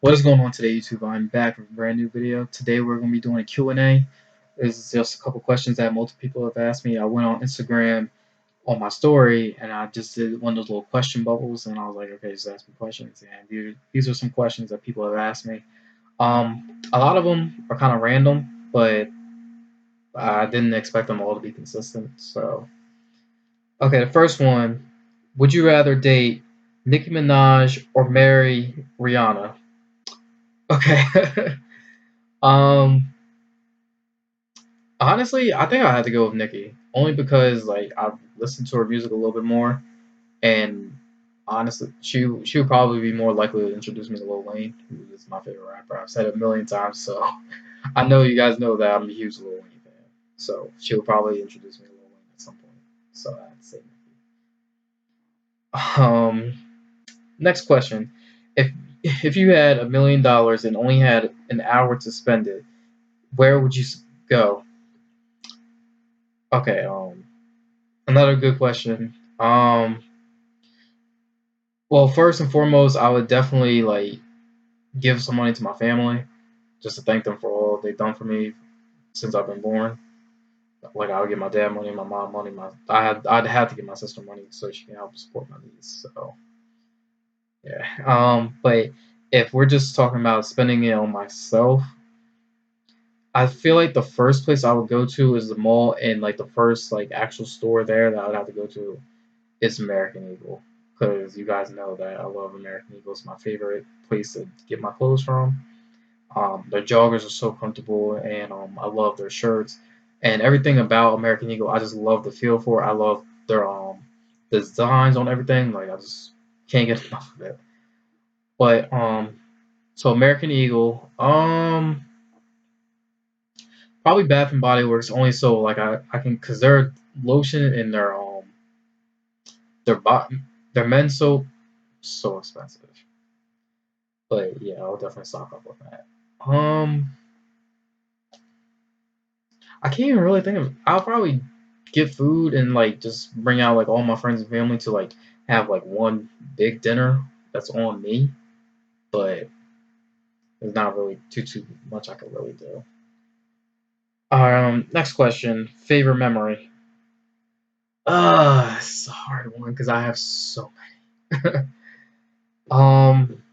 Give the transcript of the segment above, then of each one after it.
What is going on today, YouTube? I'm back with a brand new video. Today we're going to be doing a Q&A. This is just a couple questions that multiple people have asked me. I went on Instagram on my story and I just did one of those little question bubbles and I was like, okay, just ask me questions. And these are some questions that people have asked me. A lot of them are kind of random, but I didn't expect them all to be consistent. So, okay, the first one: would you rather date Nicki Minaj or marry Rihanna? Okay. um, Honestly, I think I had to go with Nicki, only because like I've listened to her music a little bit more, and honestly, she would probably be more likely to introduce me to Lil Wayne, who is my favorite rapper. I've said it a million times, so I know you guys know that I'm a huge Lil Wayne fan. So she would probably introduce me to Lil Wayne at some point. So I'd say Nicki. Next question: if if you had $1 million and only had an hour to spend it, where would you go? Okay, another good question. Well, first and foremost, I would definitely like give some money to my family just to thank them for all they've done for me since I've been born. Like I would give my dad money, my mom money, I'd have to give my sister money so she can help support my needs. So yeah. But if we're just talking about spending it on myself, I feel like the first place I would go to is the mall, and like the first like actual store there that I would have to go to is American Eagle, because you guys know that I love American Eagle. It's my favorite place to get my clothes from. Their joggers are so comfortable, and I love their shirts and everything about American Eagle. I just love the feel for it. I love their designs on everything. Like I just can't get enough of it. But so American Eagle, probably Bath and Body Works, only so like I can, because their lotion and their bottom their men's soap so expensive. But yeah, I'll definitely stock up on that. I can't even really think of. I'll probably get food and like just bring out like all my friends and family to like have like one big dinner that's on me. But there's not really too much I could really do. Next question: favorite memory. It's a hard one because I have so many. um,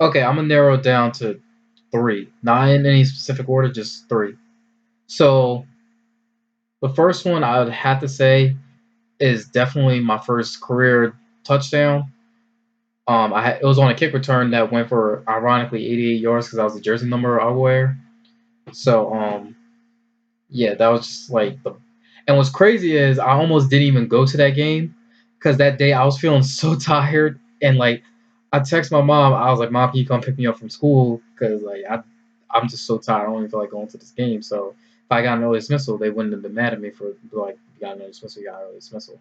okay, I'm gonna narrow it down to three, not in any specific order, just three. So the first one I would have to say is definitely my first career touchdown. It was on a kick return that went for ironically 88 yards because that was the jersey number I wear. So yeah, that was just like the. And what's crazy is I almost didn't even go to that game because that day I was feeling so tired and like I text my mom. I was like, "Mom, can you come pick me up from school? Because like I'm just so tired. I don't even feel like going to this game." So if I got an early dismissal, they wouldn't have been mad at me for like, "You got an early dismissal, you got an early dismissal."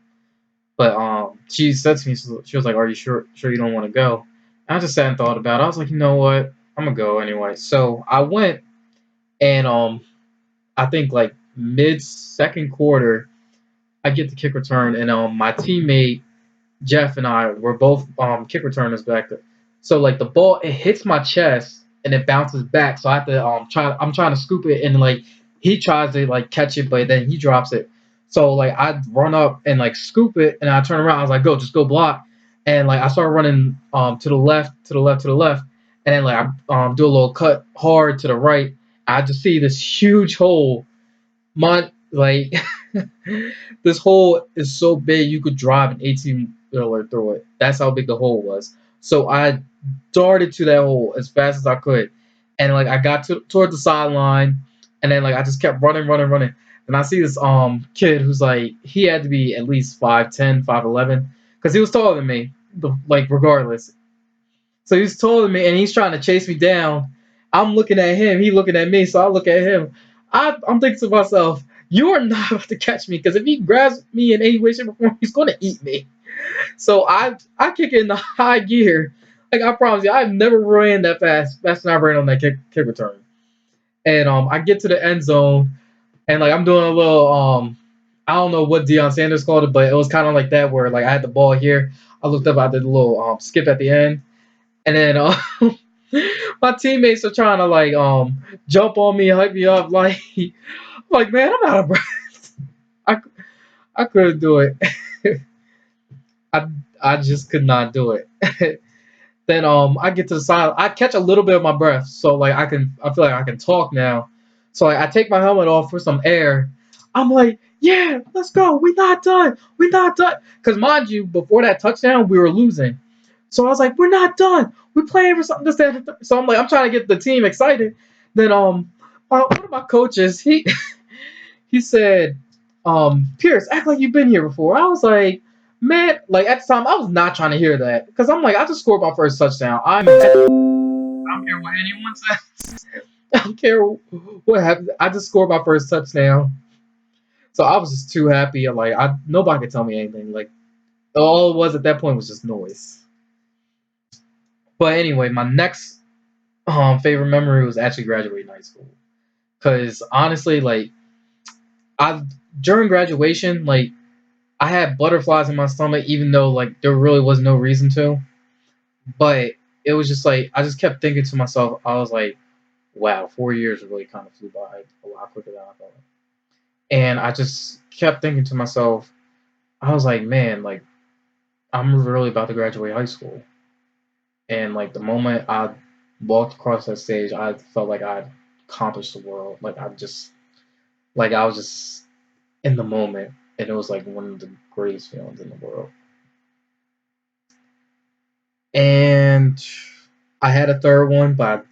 But she said to me, she was like, "Are you sure you don't want to go?" And I just sat and thought about it. I was like, you know what? I'm gonna go anyway. So I went, and I think like mid second quarter, I get the kick return, and my teammate Jeff and I were both kick returners back there. So like the ball, it hits my chest and it bounces back. So I have to try. I'm trying to scoop it, and like he tries to like catch it, but then he drops it. So like I run up and like scoop it, and I turn around. I was like, "Go, just go block." And like I started running to the left, to the left, to the left, and then like I do a little cut hard to the right. I just see this huge hole. My like this hole is so big you could drive an 18-wheeler through it. That's how big the hole was. So I darted to that hole as fast as I could, and like I got toward the sideline, and then like I just kept running, running, running. And I see this kid who's like he had to be at least 5'10", 5'11", because he was taller than me, like regardless. So he's taller than me, and he's trying to chase me down. I'm looking at him. He looking at me. So I look at him. I'm thinking to myself, "You are not about to catch me, because if he grabs me in any way, shape, or form, he's going to eat me." So I kick it in the high gear. Like I promise you, I've never ran that fast. That's when I ran on that kick return. And I get to the end zone, and like I'm doing a little I don't know what Deion Sanders called it, but it was kind of like that where like I had the ball here. I looked up, I did a little skip at the end, And then my teammates are trying to like jump on me, hype me up, like man, I'm out of breath. I I couldn't do it. I I just could not do it. Then I get to the side, I catch a little bit of my breath, so like I feel like I can talk now. So like I take my helmet off for some air. I'm like, yeah, let's go. We not done. We not done. Cause mind you, before that touchdown, we were losing. So I was like, we're not done. We playing for something. This, that, and the third. So I'm like, I'm trying to get the team excited. Then one of my coaches, he said, Pierce, act like you've been here before. I was like, man, like at the time, I was not trying to hear that because I'm like, I just scored my first touchdown. I don't care what anyone says. I don't care what happened. I just scored my first touchdown, so I was just too happy. Like, nobody could tell me anything. Like, all it was at that point was just noise. But anyway, my next favorite memory was actually graduating high school. Cause honestly, like I during graduation, like I had butterflies in my stomach, even though like there really was no reason to. But it was just like I just kept thinking to myself, I was like, wow, 4 years really kind of flew by a lot quicker than I thought. And I just kept thinking to myself, I was like, man, like I'm really about to graduate high school. And like the moment I walked across that stage, I felt like I accomplished the world. Like I was just in the moment, and it was like one of the greatest feelings in the world. And I had a third one, but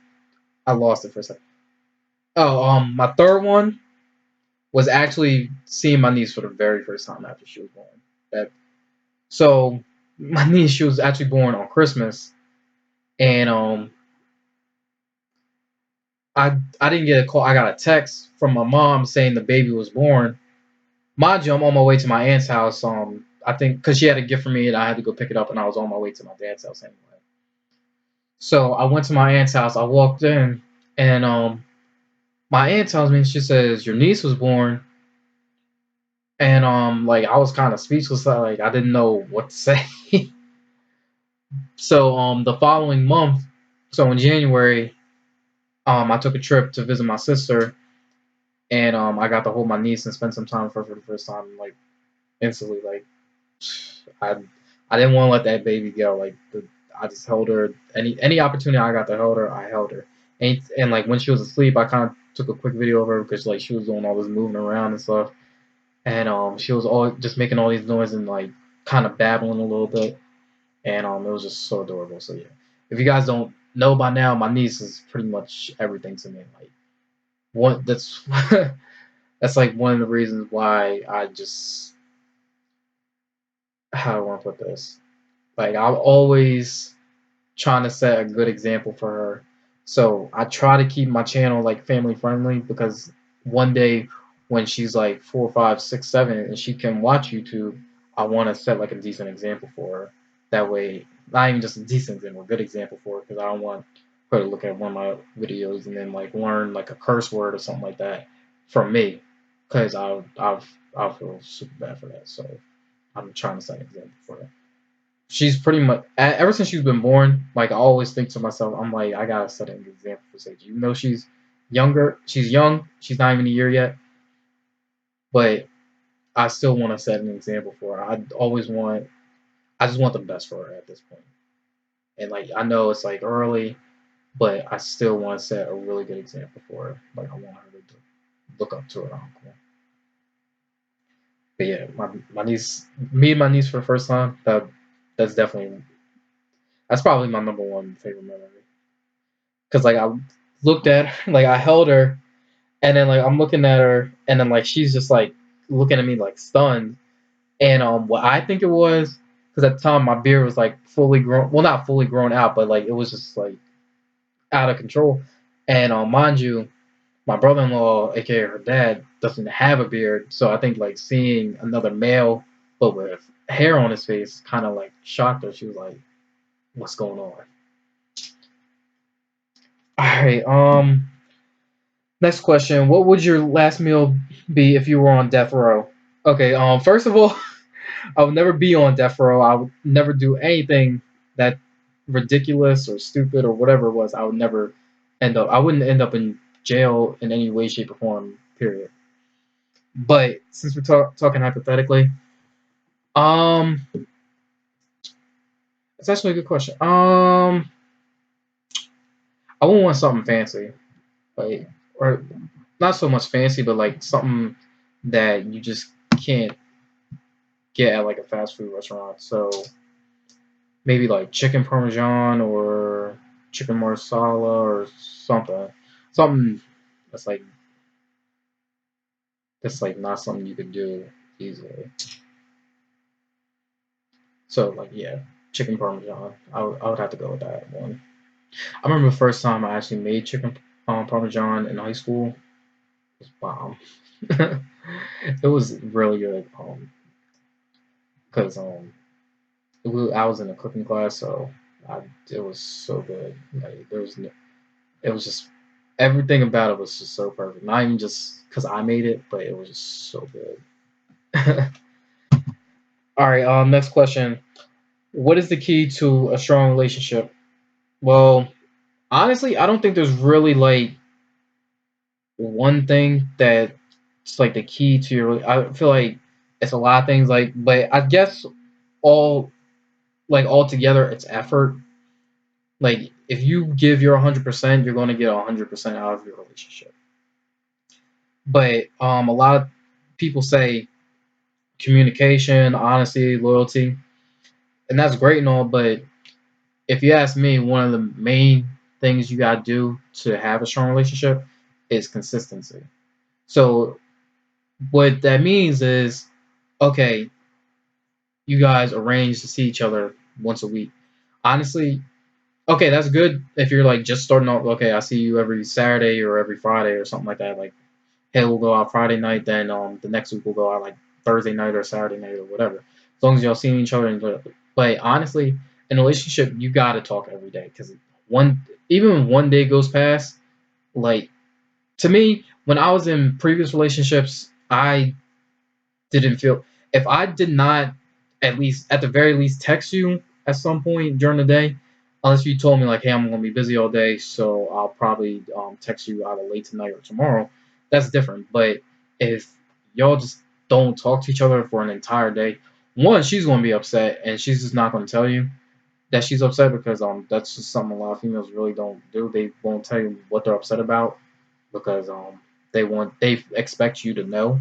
I lost it for a second. Oh, my third one was actually seeing my niece for the very first time after she was born. That so my niece, she was actually born on Christmas, and I didn't get a call. I got a text from my mom saying the baby was born. Mind you, I'm on my way to my aunt's house. I think because she had a gift for me, and I had to go pick it up, and I was on my way to my dad's house anyway. So I went to my aunt's house. I walked in, and my aunt tells me, she says your niece was born, and like I was kind of speechless. Like I didn't know what to say. So the following month, so in January, I took a trip to visit my sister, and I got to hold my niece and spend some time with her for the first time. Like instantly, like I I didn't want to let that baby go. I just held her. Any opportunity I got to hold her, I held her. And like when she was asleep, I kind of took a quick video of her because like she was doing all this moving around and stuff, and she was all just making all these noises and like kind of babbling a little bit, and it was just so adorable. So yeah, if you guys don't know by now, my niece is pretty much everything to me. Like one that's that's like one of the reasons why I just how do I want to put this. Like I'm always trying to set a good example for her. So I try to keep my channel like family friendly because one day when she's like 4, 5, 6, 7 and she can watch YouTube, I want to set like a decent example for her. That way, not even just a decent example, a good example for her because I don't want her to look at one of my videos and then like learn like a curse word or something like that from me because I'll feel super bad for that. So I'm trying to set an example for her. She's pretty much ever since she's been born. Like I always think to myself, I'm like, I gotta set an example for Sage. Even though she's younger, she's young. She's not even a year yet, but I still want to set an example for her. I just want the best for her at this point. And like I know it's like early, but I still want to set a really good example for her. Like I want her to look up to her uncle. But yeah, my niece, me and my niece for the first time. That's definitely that's probably my number one favorite memory. Cause like I looked at her, like I held her, and then like I'm looking at her, and then like she's just like looking at me like stunned. And what I think it was, because at the time my beard was like fully grown, well not fully grown out, but like it was just like out of control. And mind you, my brother-in-law, aka her dad, doesn't have a beard, so I think like seeing another male but with hair on his face kind of like shocked her. She was like, "What's going on?" All right. Next question. What would your last meal be if you were on death row? Okay, first of all, I would never be on death row. I would never do anything that ridiculous or stupid or whatever it was, I would never end up. I wouldn't end up in jail in any way, shape, or form. Period. But since we're talking hypothetically, um, it's actually a good question. I wouldn't want something fancy, like or not so much fancy, but like something that you just can't get at like a fast food restaurant. So maybe like chicken parmesan or chicken marsala or something. Something that's like not something you could do easily. So like yeah, chicken parmesan. I would have to go with that one. I remember the first time I actually made chicken parmesan in high school. It was bomb. It was really good. Because I was in a cooking class, so it was so good. Like it was just everything about it was just so perfect. Not even just because I made it, but it was just so good. All right. Next question. What is the key to a strong relationship? Well, honestly, I don't think there's really like one thing that's like the key to your. I feel like it's a lot of things. Like, but I guess all all together, it's effort. Like, if you give your 100%, you're going to get 100% out of your relationship. But a lot of people say communication, honesty, loyalty, and that's great and all. But if you ask me, one of the main things you got to do to have a strong relationship is consistency. So what that means is, okay, you guys arrange to see each other once a week. Honestly, okay, that's good if you're like just starting off. Okay, I see you every Saturday or every Friday or something like that. Like, hey, we'll go out Friday night, then the next week we'll go out like Thursday night or Saturday night or whatever. As long as y'all seeing each other but honestly, in a relationship, you gotta talk every day because one even when one day goes past, like to me, when I was in previous relationships, I didn't feel if I did not at the very least text you at some point during the day, unless you told me like, hey, I'm gonna be busy all day, so I'll probably text you either late tonight or tomorrow. That's different. But if y'all just don't talk to each other for an entire day, one, she's gonna be upset, and she's just not gonna tell you that she's upset because that's just something a lot of females really don't do. They won't tell you what they're upset about because they expect you to know.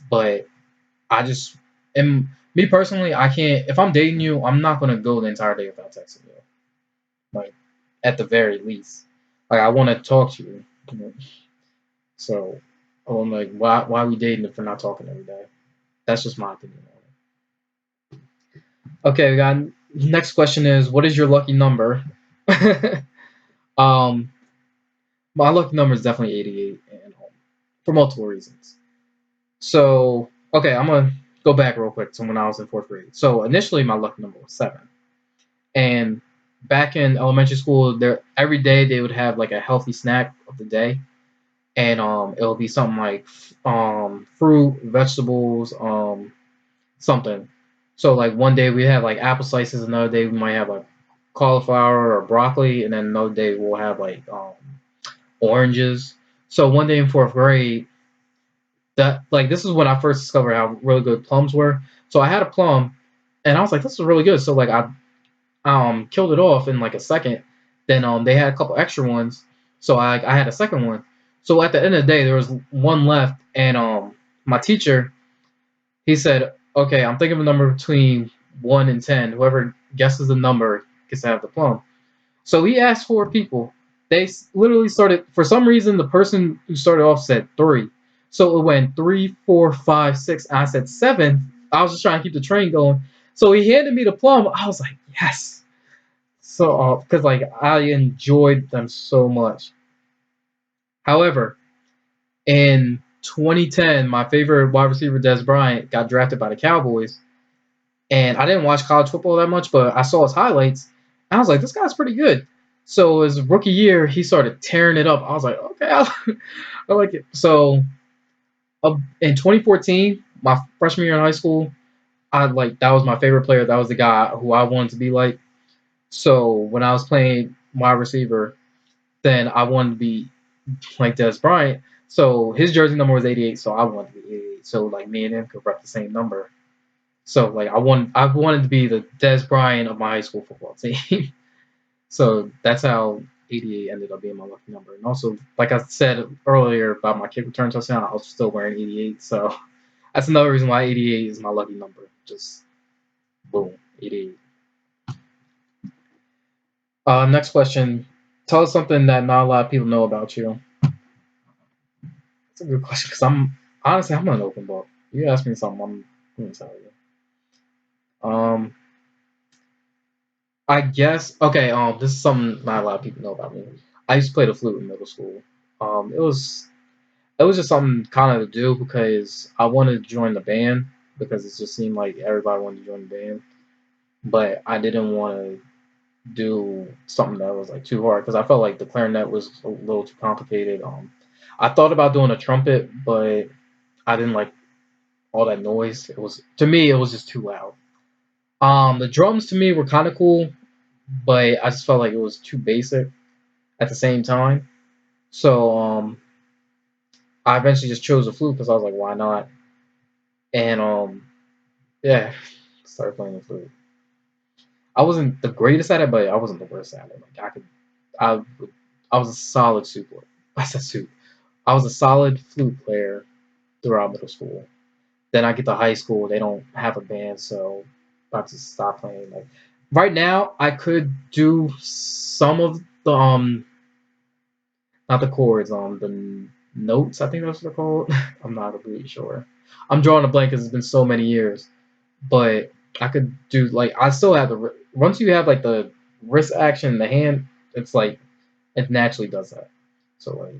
But I just am me personally. I can't if I'm dating you. I'm not gonna go the entire day without texting you. Like at the very least, like I want to talk to you. So I'm like, why are we dating if we're not talking every day? That's just my opinion on it. Okay, we got next question is what is your lucky number? um, my lucky number is definitely 88, and for multiple reasons. So okay, I'm gonna go back real quick to when I was in fourth grade. So initially, my lucky number was 7. And back in elementary school, there every day they would have like a healthy snack of the day, and it'll be something like fruit, vegetables, something. So like one day we have like apple slices, another day we might have like cauliflower or broccoli, and then another day we'll have like oranges. So one day in fourth grade, that like this is when I first discovered how really good plums were. So I had a plum, and I was like, this is really good. So like I killed it off in like a second. Then they had a couple extra ones, so I had a second one. So at the end of the day, there was one left, and my teacher he said, "Okay, I'm thinking of a number between 1 and 10. Whoever guesses the number gets to have the plum." So he asked 4 people. They literally started for some reason. The person who started off said 3, so it went 3, 4, 5, 6. And I said 7. I was just trying to keep the train going. So he handed me the plum. I was like, yes. So because like I enjoyed them so much. However, in 2010, my favorite wide receiver Des Bryant got drafted by the Cowboys, and I didn't watch college football that much, but I saw his highlights. And I was like, this guy's pretty good. So his rookie year, he started tearing it up. I was like, okay, I like it. So in 2014, my freshman year in high school, I like that was my favorite player. That was the guy who I wanted to be like. So when I was playing wide receiver, then I wanted to be like Dez Bryant. So his jersey number was 88, so I wanted to be 88. So like me and him could rep the same number. So like I wanted to be the Dez Bryant of my high school football team. So that's how 88 ended up being my lucky number. And also, like I said earlier about my kick return touchdown, I was still wearing 88. So that's another reason why 88 is my lucky number. Just boom, 88. Next question. Tell us something that not a lot of people know about you. That's a good question because I'm an open book. You ask me something, I'm gonna tell you. I guess okay. This is something not a lot of people know about me. I used to play the flute in middle school. It was just something kind of to do because I wanted to join the band because it just seemed like everybody wanted to join the band, but I didn't want to do something that was like too hard because I felt like the clarinet was a little too complicated. I thought about doing a trumpet, but I didn't like all that noise. It was to me, it was just too loud. The drums to me were kind of cool, but I just felt like it was too basic at the same time. So I eventually just chose a flute because I was like, why not? And yeah, started playing the flute. I wasn't the greatest at it, but I wasn't the worst at it. Like I, would, I was a solid flute player. I said flute. I was a solid flute player throughout middle school. Then I get to high school, they don't have a band, so I just stop playing. Like right now, I could do some of the not the chords, the notes. I think that's what they're called. I'm not really sure. I'm drawing a blank because it's been so many years. But I could do like I still have the once you have like the wrist action in the hand, it's like it naturally does that. So like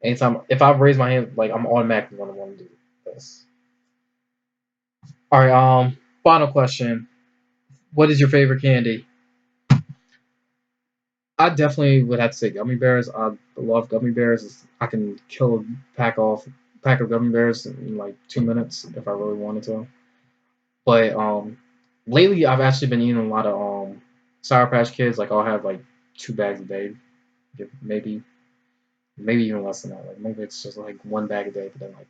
anytime if I raise my hand, like I'm automatically gonna want to do this. All right. Final question. What is your favorite candy? I definitely would have to say gummy bears. I love gummy bears. I can kill a pack of gummy bears in like 2 minutes if I really wanted to. But lately I've actually been eating a lot of Sour Patch Kids. Like I'll have like 2 bags a day, maybe even less than that. Like maybe it's just like 1 bag a day, but then like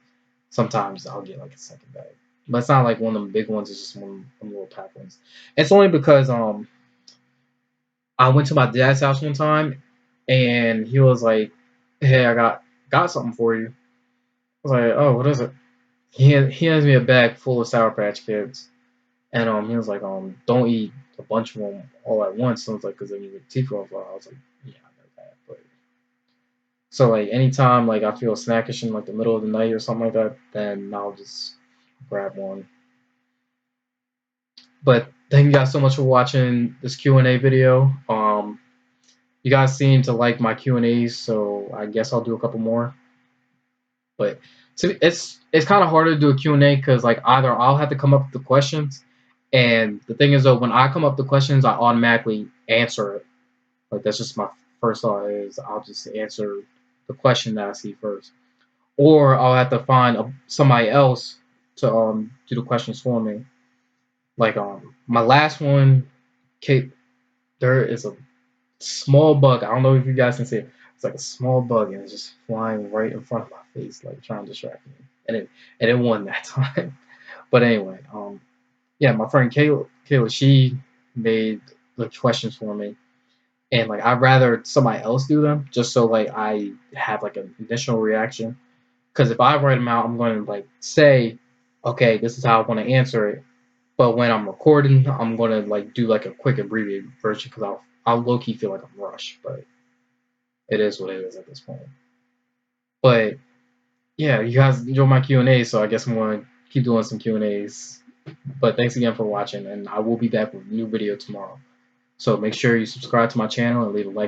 sometimes I'll get like a second bag. But it's not like one of them big ones. It's just one little pack ones. It's only because I went to my dad's house one time, and he was like, "Hey, I got something for you." I was like, "Oh, what is it?" He hands me a bag full of Sour Patch Kids, and he was like, "Don't eat a bunch of them all at once." So I was like, "Cause then you get teeth off." I was like, "Yeah, I know that." But so like anytime like I feel snackish in like the middle of the night or something like that, then I'll just grab one. But thank you guys so much for watching this Q&A video. You guys seem to like my Q&As, so I guess I'll do a couple more. But it's kind of harder to do a Q&A because like either I'll have to come up with the questions, and the thing is though, when I come up with the questions, I automatically answer it. Like that's just my first thought is I'll just answer the question that I see first, or I'll have to find somebody else to do the questions for me. Like my last one, Kate, there is a small bug. I don't know if you guys can see it. It's like a small bug and it's just flying right in front of my face, like trying to distract me. And it won that time. But anyway, yeah, my friend Kayla, she made the questions for me, and like I'd rather somebody else do them just so like I have like an initial reaction. Because if I write them out, I'm going to like say, okay, this is how I want to answer it. But when I'm recording, I'm going to like do like a quick abbreviated version because I'll low key feel like I'm rushed, but it is what it is at this point. But yeah, you guys enjoy my Q&A, so I guess I'm going to keep doing some Q&As. But thanks again for watching, and I will be back with a new video tomorrow. So make sure you subscribe to my channel and leave a like.